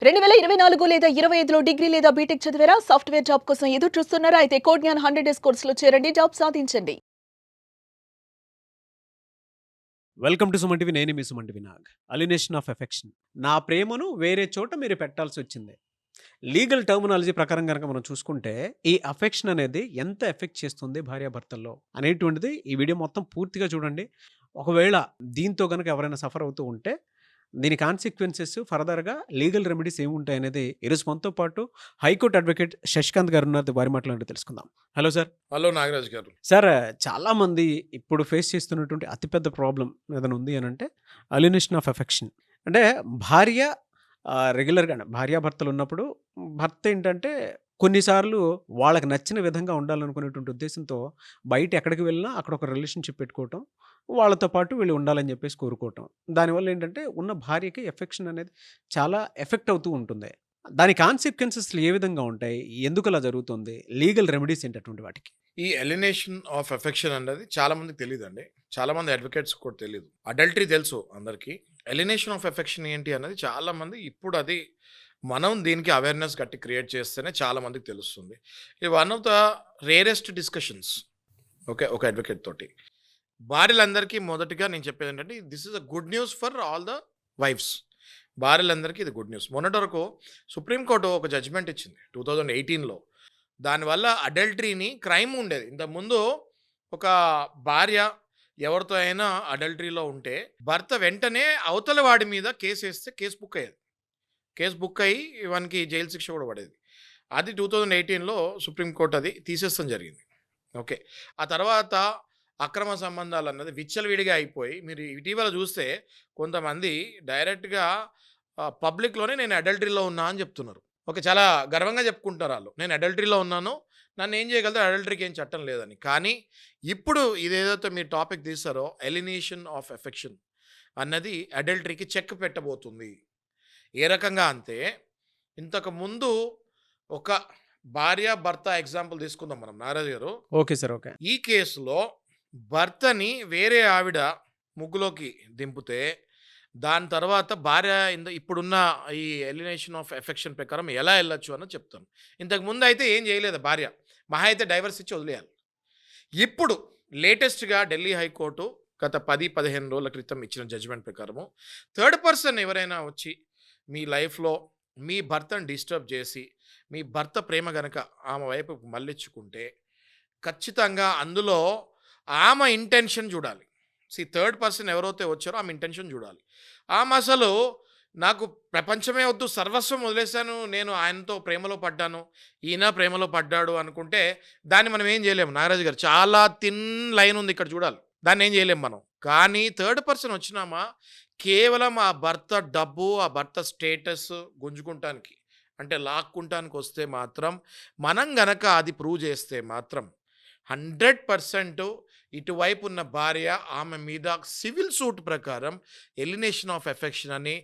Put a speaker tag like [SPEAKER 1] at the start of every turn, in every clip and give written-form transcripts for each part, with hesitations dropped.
[SPEAKER 1] 2024 లేదా 25లో డిగ్రీ లేదా బీటెక్ చదివారా? సాఫ్ట్‌వేర్ జాబ్ కోసం ఎదురు చూస్తున్నారా? అయితే కోడ్‌జ్ఞాన్ 100 డేస్ కోర్సులో చేరండి. జాబ్ సాధించండి.
[SPEAKER 2] Welcome to Suman TV. నేను మీ Suman TV Nag. Alienation of affection. నా ప్రేమను వేరే చోట మీరు పెట్టాల్సొచ్చింది. లీగల్ టర్మినాలజీ ప్రకారం గనక మనం చూసుకుంటే, ఈ అఫెక్షన్ అనేది ఎంత ఎఫెక్ట్ చేస్తుంది భార్యాభర్తల్లో అనేటువంటిది ఈ వీడియో మొత్తం పూర్తిగా చూడండి. ఒకవేళ దీంతో గనక ఎవరైనా సఫర్ అవుతూ ఉంటే, దీని కాన్సిక్వెన్సెస్ ఫర్దర్‌గా లీగల్ రెమెడీస్ ఏముంటాయనేది ఈరోజు మనతో పాటు హైకోర్ట్ అడ్వకేట్ శశికాంత్ గారు ఉన్నారు. వారి మాటలు తెలుసుకుందాం. Hello sir.
[SPEAKER 3] హలో నాగరాజ్ గారు.
[SPEAKER 2] సార్, చాలామంది ఇప్పుడు ఫేస్ చేస్తున్నటువంటి అతిపెద్ద ప్రాబ్లమ్ ఏదైనా ఉంది అనంటే అలినేషన్ ఆఫ్ ఎఫెక్షన్. అంటే భార్య రెగ్యులర్‌గా భార్యాభర్తలు ఉన్నప్పుడు భర్త ఏంటంటే కొన్నిసార్లు వాళ్ళకి నచ్చిన విధంగా ఉండాలనుకునేటువంటి ఉద్దేశంతో బయట ఎక్కడికి వెళ్ళినా అక్కడ ఒక రిలేషన్‌షిప్ పెట్టుకోవటం, వాళ్ళతో పాటు వీళ్ళు ఉండాలని చెప్పేసి కోరుకోవటం. దానివల్ల ఏంటంటే ఉన్న భార్యకి ఎఫెక్షన్ అనేది చాలా ఎఫెక్ట్ అవుతూ ఉంటుంది. దాని కాన్సిక్వెన్సెస్‌లు ఏ విధంగా ఉంటాయి? ఎందుకలా జరుగుతుంది? లీగల్ రెమెడీస్ ఏంటి అటువంటి వాటికి?
[SPEAKER 3] ఈ ఎలినేషన్ ఆఫ్ ఎఫెక్షన్ అనేది చాలా మందికి తెలియదండి. చాలా మంది అడ్వకేట్స్ కూడా తెలియదు. అడల్టరీ తెలుసు అందరికీ. ఎలినేషన్ ఆఫ్ ఎఫెక్షన్ ఏంటి అన్నది చాలా మంది ఇప్పుడు అది మనం దీనికి అవేర్‌నెస్ గట్టి క్రియేట్ చేస్తేనే చాలా మందికి తెలుస్తుంది. ఇది one of the rarest discussions. Okay. ఒక అడ్వకేట్ తోటి. భార్యలందరికీ మొదటిగా నేను చెప్పేది ఏంటంటే this is a good news for all the wives. భార్యలందరికీ ఇది గుడ్ న్యూస్. మొన్నటి వరకు సుప్రీంకోర్టు ఒక జడ్జ్‌మెంట్ ఇచ్చింది 2018లో. దానివల్ల అడల్టరీని క్రైమ్ ఉండేది. ఇంతకుముందు ఒక భార్య ఎవరితో అయినా అడల్టరీలో ఉంటే భర్త వెంటనే అవతల వాడి మీద కేసేస్తే కేసు బుక్ అయ్యేది. కేసు బుక్ అయ్యి వానికి జైలు శిక్ష కూడా పడేది. అది 2018లో సుప్రీంకోర్టు అది తీసేస్తాం జరిగింది. ఓకే. ఆ తర్వాత అక్రమ సంబంధాలు అన్నది విచ్చలవిడిగా అయిపోయి మీరు ఇటీవల చూస్తే కొంతమంది డైరెక్ట్‌గా పబ్లిక్‌లోనే నేను అడల్టరీలో ఉన్నా అని చెప్తున్నారు. ఓకే. చాలా గర్వంగా చెప్పుకుంటారు ఆళ్ళు. నేను అడల్టరీలో ఉన్నాను. నన్నేం చేయగలుగుతారు, అడల్టరీకి ఏం చట్టం లేదని. కానీ ఇప్పుడు ఇదేదైతే మీరు టాపిక్ తీశారో ఎలినేషన్ ఆఫ్ ఎఫెక్షన్ అన్నది అడల్టరీకి చెక్ పెట్టబోతుంది. ఏ రకంగా అంటే ఇంతకుముందు ఒక భార్య, భర్త ఎగ్జాంపుల్ తీసుకుందాం మనం నాగరాజు గారు.
[SPEAKER 2] Okay sir. ఓకే.
[SPEAKER 3] ఈ కేసులో భర్తని వేరే ఆవిడ ముగ్గులోకి దింపితే దాని తర్వాత భార్య ఇప్పుడున్న ఈ ఎలినేషన్ ఆఫ్ ఎఫెక్షన్ ప్రకారం ఎలా వెళ్ళొచ్చు అన్నది చెప్తాను. ఇంతకుముందు అయితే ఏం చేయలేదు భార్య. మహా అయితే డైవర్స్ ఇచ్చి వదిలేయాలి. ఇప్పుడు లేటెస్ట్‌గా ఢిల్లీ హైకోర్టు గత 10, 15 రోజుల క్రితం ఇచ్చిన జడ్జిమెంట్ ప్రకారము థర్డ్ పర్సన్ ఎవరైనా వచ్చి మీ లైఫ్‌లో మీ భర్తను డిస్టర్బ్ చేసి, మీ భర్త ప్రేమ గనక ఆమె వైపుకు మళ్ళించుకుంటే ఖచ్చితంగా అందులో ఆమె ఇంటెన్షన్ చూడాలి. థర్డ్ పర్సన్ ఎవరైతే వచ్చారో ఆమె ఇంటెన్షన్ చూడాలి. ఆమె అసలు నాకు ప్రపంచమే వద్దు, సర్వస్వం వదిలేసాను, నేను ఆయనతో ప్రేమలో పడ్డాను, ఈయన ప్రేమలో పడ్డాడు అనుకుంటే దాన్ని మనం ఏం చేయలేము నాగరాజు గారు. చాలా థిన్ లైన్ ఉంది ఇక్కడ చూడాలి. దాన్ని ఏం చేయలేము మనం. కానీ థర్డ్ పర్సన్ వచ్చినామా కేవలం ఆ భర్త డబ్బు, ఆ భర్త స్టేటస్ గుంజుకుంటానికి అంటే లాక్కుంటానికి వస్తే మాత్రం మనం గనక అది ప్రూవ్ చేస్తే మాత్రం 100% ఇటువైపు ఉన్న భార్య ఆమె మీద సివిల్ సూట్ ప్రకారం ఎలినేషన్ ఆఫ్ ఎఫెక్షన్ అని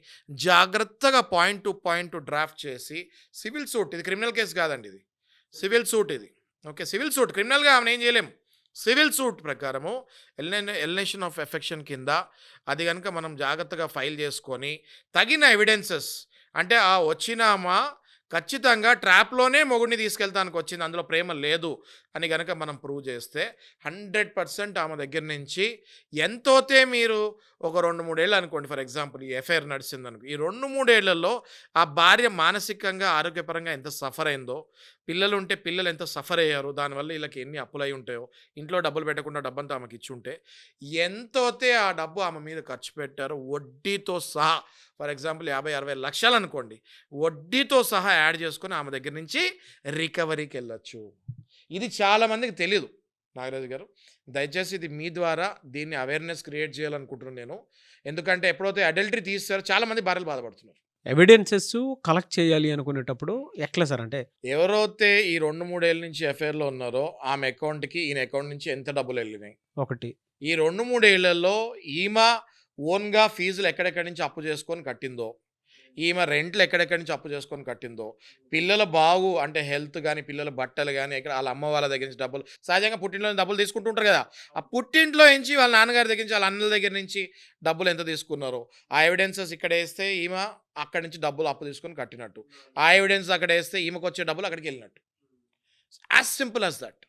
[SPEAKER 3] జాగ్రత్తగా పాయింట్ టు పాయింట్ డ్రాఫ్ట్ చేసి సివిల్ సూట్, ఇది క్రిమినల్ కేసు కాదండి, ఇది సివిల్ సూట్ ఇది. ఓకే. సివిల్ సూట్ క్రిమినల్గా ఆమెను ఏం చేయలేం. సివిల్ సూట్ ప్రకారము ఎలినేషన్ ఆఫ్ ఎఫెక్షన్ కింద అది కనుక మనం జాగ్రత్తగా ఫైల్ చేసుకొని తగిన ఎవిడెన్సెస్ అంటే ఆ వచ్చినామా ఖచ్చితంగా ట్రాప్‌లోనే మొగుడిని తీసుకెళ్తానికి వచ్చింది, అందులో ప్రేమ లేదు అని గనక మనం ప్రూవ్ చేస్తే 100% ఆమె దగ్గర నుంచి ఎంతోతే మీరు ఒక 2, 3 ఏళ్ళు అనుకోండి ఫర్ ఎగ్జాంపుల్ ఈ ఎఫ్ఐఆర్ నడిచిందనుకో. ఈ 2, 3 ఏళ్లలో ఆ భార్య మానసికంగా, ఆరోగ్యపరంగా ఎంత సఫర్ అయిందో, పిల్లలుంటే పిల్లలు ఎంత సఫర్ అయ్యారో, దానివల్ల వీళ్ళకి ఎన్ని అప్పులై ఉంటాయో, ఇంట్లో డబ్బులు పెట్టకుండా డబ్బంతా ఆమెకి ఇచ్చుంటే ఎంతోతే ఆ డబ్బు ఆమె మీద ఖర్చు పెట్టారో వడ్డీతో సహా ఫర్ ఎగ్జాంపుల్ 50, 60 లక్షలు అనుకోండి, వడ్డీతో సహా యాడ్ చేసుకొని ఆమె దగ్గర నుంచి రికవరీకి వెళ్ళొచ్చు. ఇది చాలామందికి తెలీదు నాగరాజు గారు. దయచేసి ఇది మీ ద్వారా దీన్ని అవేర్నెస్ క్రియేట్ చేయాలనుకుంటున్నాను నేను. ఎందుకంటే ఎప్పుడైతే అడల్టరీ తీస్తారో చాలామంది భార్యలు బాధపడుతున్నారు.
[SPEAKER 2] ఎవిడెన్సెస్ కలెక్ట్ చేయాలి అనుకునేటప్పుడు ఎట్లా సార్? అంటే
[SPEAKER 3] ఎవరైతే ఈ 2, 3 ఏళ్ళ నుంచి ఎఫ్ఐఆర్‌లో ఉన్నారో ఆమె అకౌంట్‌కి ఈయన అకౌంట్ నుంచి ఎంత డబ్బులు వెళ్ళినాయి,
[SPEAKER 2] ఒకటి
[SPEAKER 3] ఈ 2, 3 ఏళ్లలో ఈమె ఓన్‌గా ఫీజులు ఎక్కడెక్కడి నుంచి అప్పు చేసుకొని కట్టిందో, ఈమె రెంట్లు ఎక్కడెక్కడి నుంచి అప్పు చేసుకొని కట్టిందో, పిల్లల బాగు అంటే హెల్త్ కానీ, పిల్లల బట్టలు కానీ, ఇక్కడ వాళ్ళ అమ్మ వాళ్ళ దగ్గర నుంచి డబ్బులు, సహజంగా పుట్టింట్లో డబ్బులు తీసుకుంటూ ఉంటారు కదా, ఆ పుట్టింట్లో నుంచి వాళ్ళ నాన్నగారి దగ్గర నుంచి, వాళ్ళ అన్నల దగ్గర నుంచి డబ్బులు ఎంత తీసుకున్నారో ఆ ఎవిడెన్సెస్ ఇక్కడ వేస్తే ఈమె అక్కడి నుంచి డబ్బులు అప్పు తీసుకొని కట్టినట్టు. ఆ ఎవిడెన్స్ అక్కడ వేస్తే ఈమెకు వచ్చే డబ్బులు అక్కడికి వెళ్ళినట్టు. As simple as that.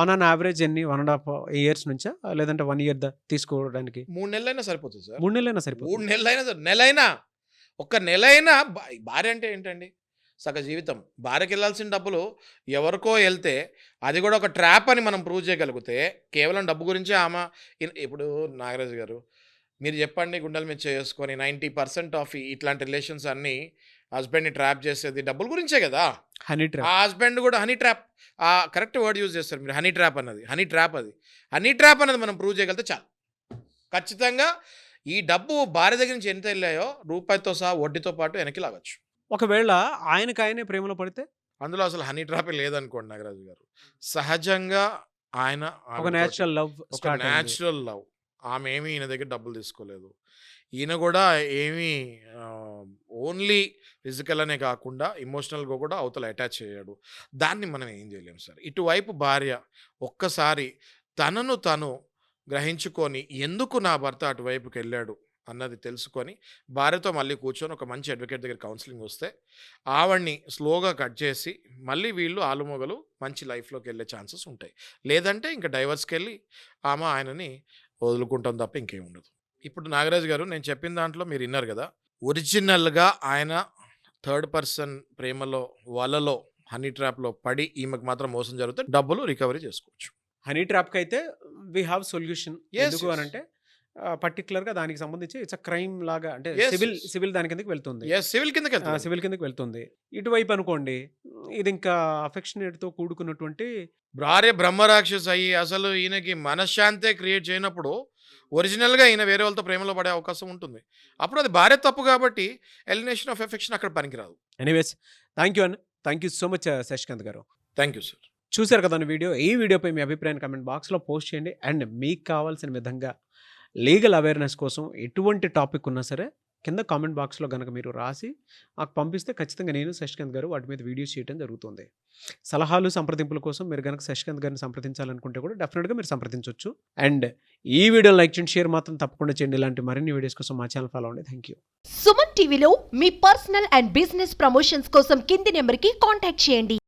[SPEAKER 2] On an average ఎన్ని 1.5 ఇయర్స్ నుంచా లేదంటే 1 ఇయర్ తీసుకోవడానికి
[SPEAKER 3] 3 నెలలైనా సరిపోతుంది సార్.
[SPEAKER 2] 3 నెలలైనా
[SPEAKER 3] 3
[SPEAKER 2] సరిపోతుంది.
[SPEAKER 3] నెలలైనా సరే, నెలైనా ఒక్క నెలైనా భార్య అంటే ఏంటండి? సగ జీవితం. భార్యకి వెళ్ళాల్సిన డబ్బులు ఎవరికో వెళ్తే అది కూడా ఒక ట్రాప్ అని మనం ప్రూవ్ చేయగలిగితే కేవలం డబ్బు గురించే ఆమె ఇప్పుడు నాగరాజు గారు మీరు చెప్పండి, గుండెల మీద చేసుకొని 90% ఆఫ్ ఇట్లాంటి రిలేషన్స్ అన్నీ హస్బెండ్ని ట్రాప్ చేసేది డబ్బుల గురించే కదా.
[SPEAKER 2] హనీ
[SPEAKER 3] ఆ
[SPEAKER 2] ట్రాప్.
[SPEAKER 3] హస్బెండ్ కూడా హనీ ట్రాప్, ఆ కరెక్ట్ వర్డ్ యూజ్ చేస్తారు మీరు, హనీ ట్రాప్ అన్నది. హనీ ట్రాప్ అనేది మనం ప్రూవ్ చేయగలిగితే చాలు. ఖచ్చితంగా ఈ డబ్బు భార్య దగ్గర నుంచి ఎంత వెళ్ళాయో రూపాయితో సహా వడ్డీతో పాటు వెనక్కి లాగచ్చు.
[SPEAKER 2] ఒకవేళ ఆయననే ప్రేమలో పడితే
[SPEAKER 3] అందులో అసలు హనీ ట్రాపే లేదనుకోండి నాగరాజు గారు. సహజంగా ఆయన
[SPEAKER 2] ఒక
[SPEAKER 3] ఆవిడతోటి
[SPEAKER 2] నేచురల్ లవ్
[SPEAKER 3] ఒక
[SPEAKER 2] స్టార్ట్ అయింది.
[SPEAKER 3] Natural love. ఆమె ఏమీ ఈయన దగ్గర డబ్బులు తీసుకోలేదు. ఈయన కూడా ఏమీ ఓన్లీ ఫిజికల్ అనే కాకుండా ఎమోషనల్గా కూడా అవతల అటాచ్ అయ్యాడు. దాన్ని మనం ఏం చేయలేము సార్. ఇటువైపు భార్య ఒక్కసారి తనను తను గ్రహించుకొని ఎందుకు నా భర్త అటువైపుకి వెళ్ళాడు అన్నది తెలుసుకొని భార్యతో మళ్ళీ కూర్చొని ఒక మంచి అడ్వకేట్ దగ్గర కౌన్సిలింగ్ వస్తే ఆవిడ్ని స్లోగా కట్ చేసి మళ్ళీ వీళ్ళు ఆలుమొగలు మంచి లైఫ్లోకి వెళ్ళే ఛాన్సెస్ ఉంటాయి. లేదంటే ఇంకా డైవర్స్కి వెళ్ళి ఆమె ఆయనని వదులుకుంటాం తప్ప ఇంకేం ఉండదు. ఇప్పుడు నాగరాజు గారు నేను చెప్పిన దాంట్లో మీరు విన్నారు కదా, ఒరిజినల్గా ఆయన థర్డ్ పర్సన్ ప్రేమలో వలలో హనీ ట్రాప్లో పడి ఈమెకు మాత్రం మోసం జరిగితే డబ్బులు రికవరీ చేసుకోవచ్చు.
[SPEAKER 2] హనీ ట్రాప్కి అయితే వీ హ్యావ్ సొల్యూషన్.
[SPEAKER 3] Yes,
[SPEAKER 2] ఎందుకు
[SPEAKER 3] yes.
[SPEAKER 2] అని అంటే పర్టికులర్గా దానికి సంబంధించి ఇట్స్ క్రైమ్ లాగా అంటే
[SPEAKER 3] Yes,
[SPEAKER 2] సివిల్
[SPEAKER 3] yes.
[SPEAKER 2] సివిల్ దాని కిందకి వెళ్తుంది.
[SPEAKER 3] సివిల్ కిందకి వెళ్తుంది.
[SPEAKER 2] సివిల్ కిందకి వెళ్తుంది. ఇటువైపు అనుకోండి ఇది ఇంకా అఫెక్షనేట్తో కూడుకున్నటువంటి
[SPEAKER 3] భార్య బ్రహ్మరాక్షస్ అయ్యి అసలు ఈయనకి మనశ్శాంతే క్రియేట్ చేయనప్పుడు ఒరిజినల్గా ఈయన వేరే వాళ్ళతో ప్రేమలో పడే అవకాశం ఉంటుంది. అప్పుడు అది భార్య తప్పు కాబట్టి ఎలినేషన్ ఆఫ్ ఎఫెక్షన్ అక్కడ పనికిరాదు.
[SPEAKER 2] ఎనీవేస్ థ్యాంక్ యూ అన్న. Thank you so much Shashikanth garu.
[SPEAKER 3] Thank you sir.
[SPEAKER 2] చూశారు కదా వీడియో. ఈ వీడియోపై మీ అభిప్రాయాన్ని కామెంట్ బాక్స్లో పోస్ట్ చేయండి. అండ్ మీకు కావాల్సిన విధంగా లీగల్ అవేర్నెస్ కోసం ఎటువంటి టాపిక్ ఉన్నా సరే కింద కామెంట్ బాక్స్లో కనుక మీరు రాసి మాకు పంపిస్తే ఖచ్చితంగా నేను శశికాంత్ గారు వాటి మీద వీడియోస్ చేయడం జరుగుతుంది. సలహాలు సంప్రదింపుల కోసం మీరు కనుక శశికాంత్ గారిని సంప్రదించాలనుకుంటే కూడా డెఫినెట్గా మీరు సంప్రదించవచ్చు. అండ్ ఈ వీడియో లైక్ చేయండి, షేర్ మాత్రం తప్పకుండా చేయండి. ఇలాంటి మరిన్ని వీడియోస్ కోసం మా ఛానల్ ఫాలో అవ్వండి. Thank you.
[SPEAKER 4] సుమన్ టీవీలో మీ పర్సనల్ అండ్ బిజినెస్ ప్రమోషన్స్ కోసం కింది నెంబర్కి కాంటాక్ట్ చేయండి.